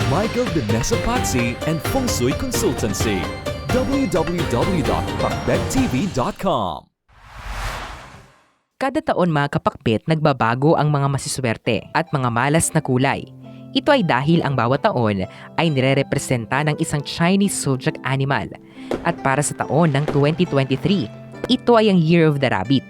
Michael de Mesapatsi and Feng Shui Consultancy. www.pakbettv.com. Kada taon mga kapakbet, nagbabago ang mga masiswerte at mga malas na kulay. Ito ay dahil ang bawat taon ay nirerepresenta ng isang Chinese zodiac animal. At para sa taon ng 2023, ito ay ang Year of the Rabbit.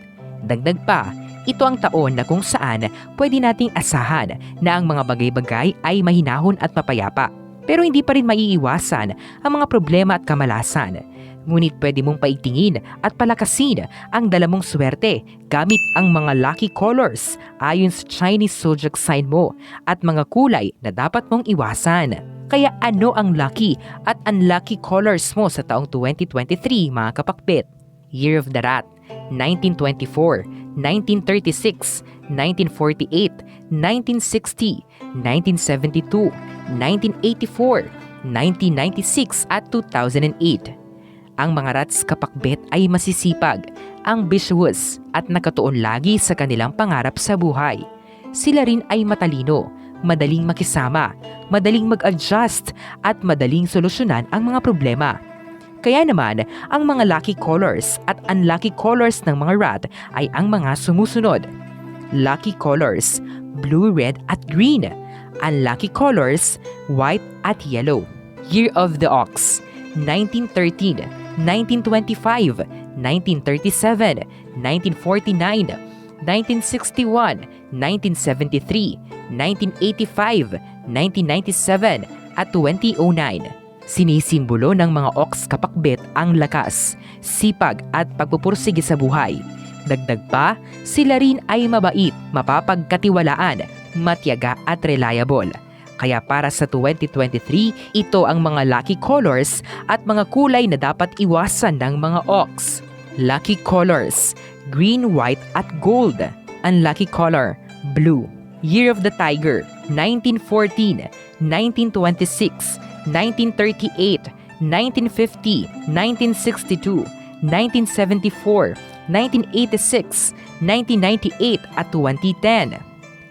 Dagdag pa, ito ang taon na kung saan pwede nating asahan na ang mga bagay-bagay ay mahinahon at mapayapa. Pero hindi pa rin maiiwasan ang mga problema at kamalasan. Ngunit pwede mong paigtingin at palakasin ang dala mong swerte gamit ang mga lucky colors ayon sa Chinese zodiac sign mo at mga kulay na dapat mong iwasan. Kaya ano ang lucky at unlucky colors mo sa taong 2023 mga kapakbet? Year of the Rat, 1924, 1936, 1948, 1960, 1972, 1984, 1996 at 2008. Ang mga rats kapakbet ay masisipag, ambitious at nakatuon lagi sa kanilang pangarap sa buhay. Sila rin ay matalino, madaling makisama, madaling mag-adjust at madaling solusyonan ang mga problema. Kaya naman, ang mga lucky colors at unlucky colors ng mga rat ay ang mga sumusunod. Lucky colors, blue, red at green. Unlucky colors, white at yellow. Year of the Ox, 1913, 1925, 1937, 1949, 1961, 1973, 1985, 1997 at 2009. Sinisimbolo ng mga ox kapakbet ang lakas, sipag at pagpupursige sa buhay. Dagdag pa, sila rin ay mabait, mapapagkatiwalaan, matiyaga at reliable. Kaya para sa 2023, ito ang mga lucky colors at mga kulay na dapat iwasan ng mga ox. Lucky colors, green, white at gold. Unlucky color, blue. Year of the Tiger, 1914, 1926, 1938, 1950, 1962, 1974, 1986, 1998 at 2010.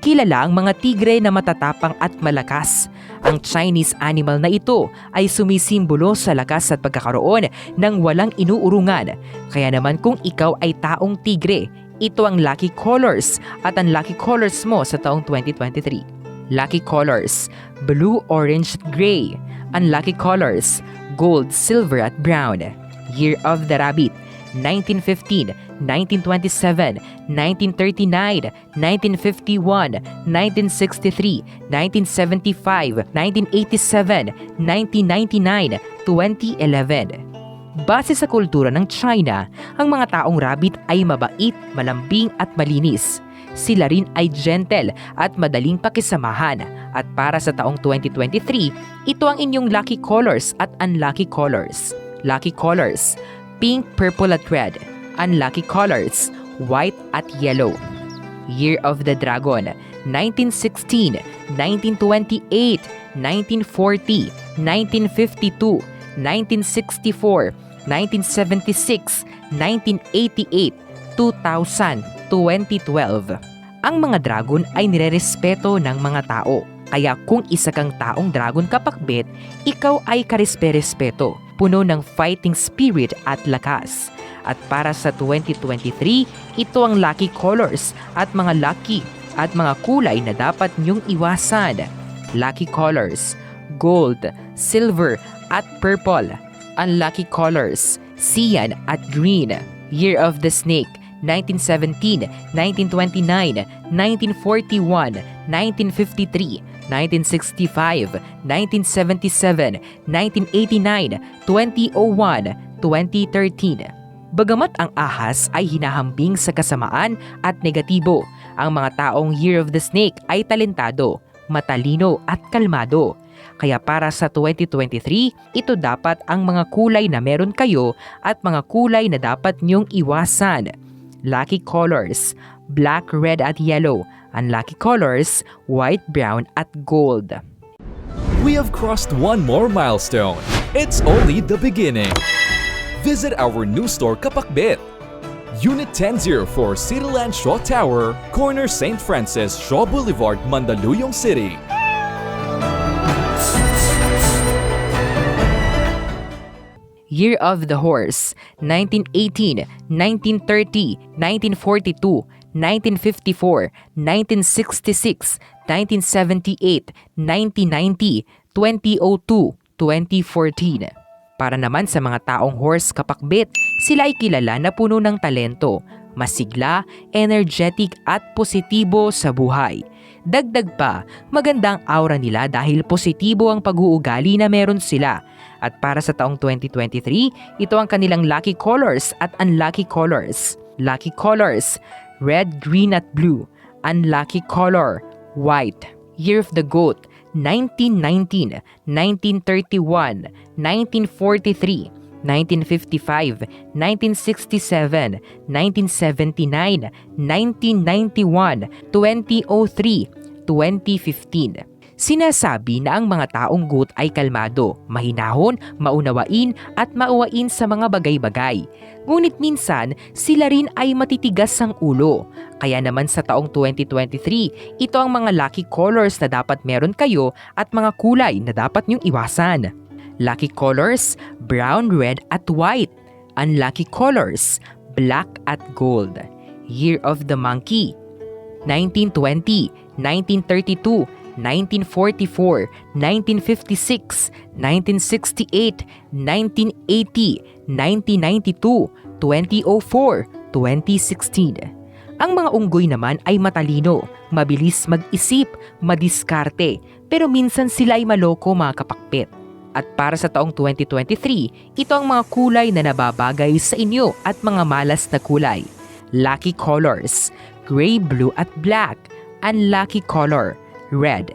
Kilala ang mga tigre na matatapang at malakas. Ang Chinese animal na ito ay sumisimbolo sa lakas at pagkakaroon ng walang inuurungan. Kaya naman kung ikaw ay taong tigre, ito ang lucky colors at unlucky colors mo sa taong 2023. Lucky colors, blue, orange at gray. Unlucky colors, gold, silver at brown. Year of the Rabbit, 1915, 1927, 1939, 1951, 1963, 1975, 1987, 1999, 2011. Base sa kultura ng China, ang mga taong rabbit ay mabait, malambing at malinis. Sila rin ay gentle at madaling pakisamahan. At para sa taong 2023, ito ang inyong lucky colors at unlucky colors. Lucky colors, pink, purple at red. Unlucky colors, white at yellow. Year of the Dragon, 1916, 1928, 1940, 1952, 1964, 1976, 1988, 2000, 2012. Ang mga dragon ay nirerespeto ng mga tao. Kaya kung isa kang taong dragon kapakbet, ikaw ay karespe-respeto, puno ng fighting spirit at lakas. At para sa 2023, ito ang lucky colors at mga lucky at mga kulay na dapat niyong iwasan. Lucky colors, gold, silver at purple. Unlucky colors, cyan at green. Year of the Snake, 1917, 1929, 1941, 1953, 1965, 1977, 1989, 2001, 2013. Bagamat ang ahas ay hinahambing sa kasamaan at negatibo, ang mga taong Year of the Snake ay talentado, matalino at kalmado. Kaya para sa 2023, ito dapat ang mga kulay na meron kayo at mga kulay na dapat niyong iwasan. Lucky colors, black, red at yellow. Unlucky colors, white, brown at gold. We have crossed one more milestone. It's only the beginning. Visit our new store Kapakbet. Unit 1004 Cityland Shaw Tower, corner St. Francis, Shaw Boulevard, Mandaluyong City. Year of the Horse, 1918, 1930, 1942, 1954, 1966, 1978, 1990, 2002, 2014. Para naman sa mga taong horse kapakbit, sila ay kilala na puno ng talento, masigla, energetic at positibo sa buhay. Dagdag pa, magandang aura nila dahil positibo ang pag-uugali na meron sila. At para sa taong 2023, ito ang kanilang lucky colors at unlucky colors. Lucky colors, red, green at blue. Unlucky color, white. Year of the Goat, 1919, 1931, 1943, 1955, 1967, 1979, 1991, 2003, 2015. Sinasabi na ang mga taong goat ay kalmado, mahinahon, maunawain at mauwain sa mga bagay-bagay. Ngunit minsan, sila rin ay matitigas ang ulo. Kaya naman sa taong 2023, ito ang mga lucky colors na dapat meron kayo at mga kulay na dapat niyong iwasan. Lucky colors, brown, red at white. Unlucky colors, black at gold. Year of the Monkey, 1920, 1932, 1944, 1956, 1968, 1980, 1992, 2004, 2016. Ang mga unggoy naman ay matalino, mabilis mag-isip, madiskarte, pero minsan sila ay maloko mga kapakpit. At para sa taong 2023, ito ang mga kulay na nababagay sa inyo at mga malas na kulay. Lucky colors, gray, blue at black. Unlucky color, red.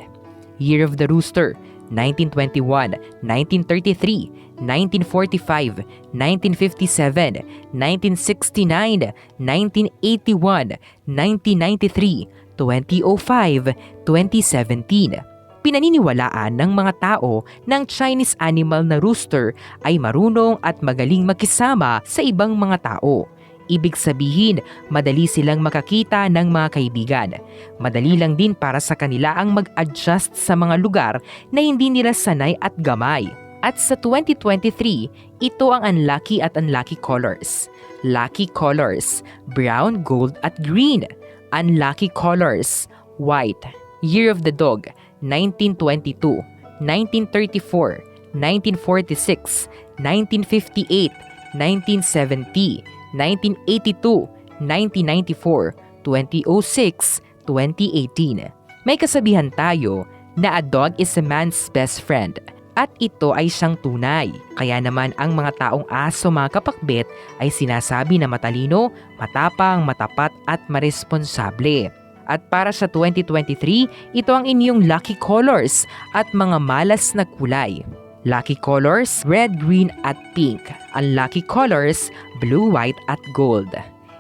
Year of the Rooster, 1921, 1933, 1945, 1957, 1969, 1981, 1993, 2005, 2017. Pinaniniwalaan ng mga tao ng Chinese animal na rooster ay marunong at magaling makisama sa ibang mga tao. Ibig sabihin, madali silang makakita ng mga kaibigan. Madali lang din para sa kanila ang mag-adjust sa mga lugar na hindi nila sanay at gamay. At sa 2023, ito ang unlucky at unlucky colors. Lucky colors, brown, gold at green. Unlucky colors, white. Year of the Dog, 1922, 1934, 1946, 1958, 1970, 1982, 1994, 2006, 2018. May kasabihan tayo na a dog is a man's best friend at ito ay siyang tunay. Kaya naman ang mga taong aso mga kapakbet ay sinasabi na matalino, matapang, matapat at maresponsable. At para sa 2023, ito ang inyong lucky colors at mga malas na kulay. Lucky colors, red, green at pink. Unlucky colors, blue, white at gold.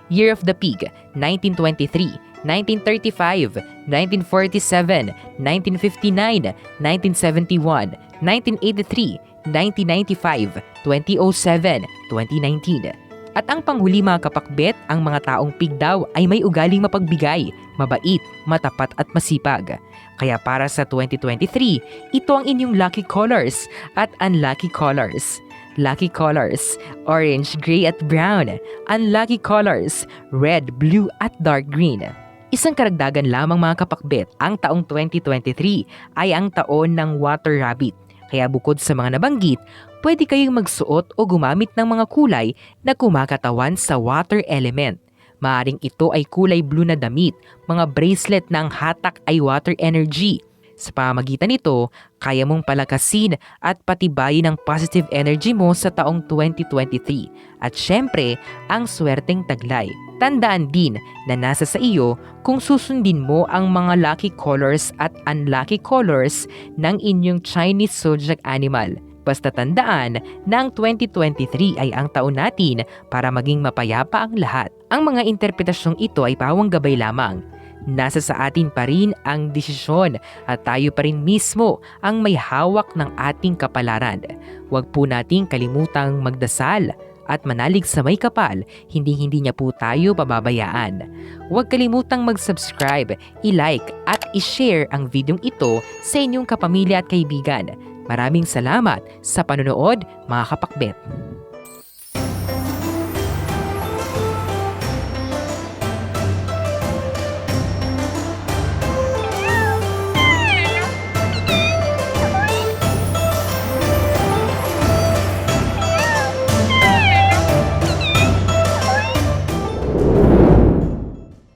Year of the Pig, 1923, 1935, 1947, 1959, 1971, 1983, 1995, 2007, 2019. At ang panghuli mga kapakbet, ang mga taong pig daw ay may ugaling mapagbigay, mabait, matapat at masipag. Kaya para sa 2023, ito ang inyong lucky colors at unlucky colors. Lucky colors, orange, gray at brown. Unlucky colors, red, blue at dark green. Isang karagdagan lamang mga kapakbet, ang taong 2023 ay ang taon ng water rabbit. Kaya bukod sa mga nabanggit, pwede kayong magsuot o gumamit ng mga kulay na kumakatawan sa water element. Maaring ito ay kulay blue na damit, mga bracelet na ang hatak ay water energy. Sa pamamagitan nito, kaya mong palakasin at patibayin ang positive energy mo sa taong 2023. At syempre, ang swerteng taglay. Tandaan din na nasa sa iyo kung susundin mo ang mga lucky colors at unlucky colors ng inyong Chinese zodiac animal. Basta tandaan na ang 2023 ay ang taon natin para maging mapayapa ang lahat. Ang mga interpretasyong ito ay pawang gabay lamang. Nasa sa atin pa rin ang desisyon at tayo pa rin mismo ang may hawak ng ating kapalaran. Huwag po nating kalimutang magdasal at manalig sa may kapal, hindi niya po tayo pababayaan. Huwag kalimutang mag-subscribe, i-like at i-share ang videong ito sa inyong kapamilya at kaibigan. Maraming salamat sa panonood, mga kapakbet.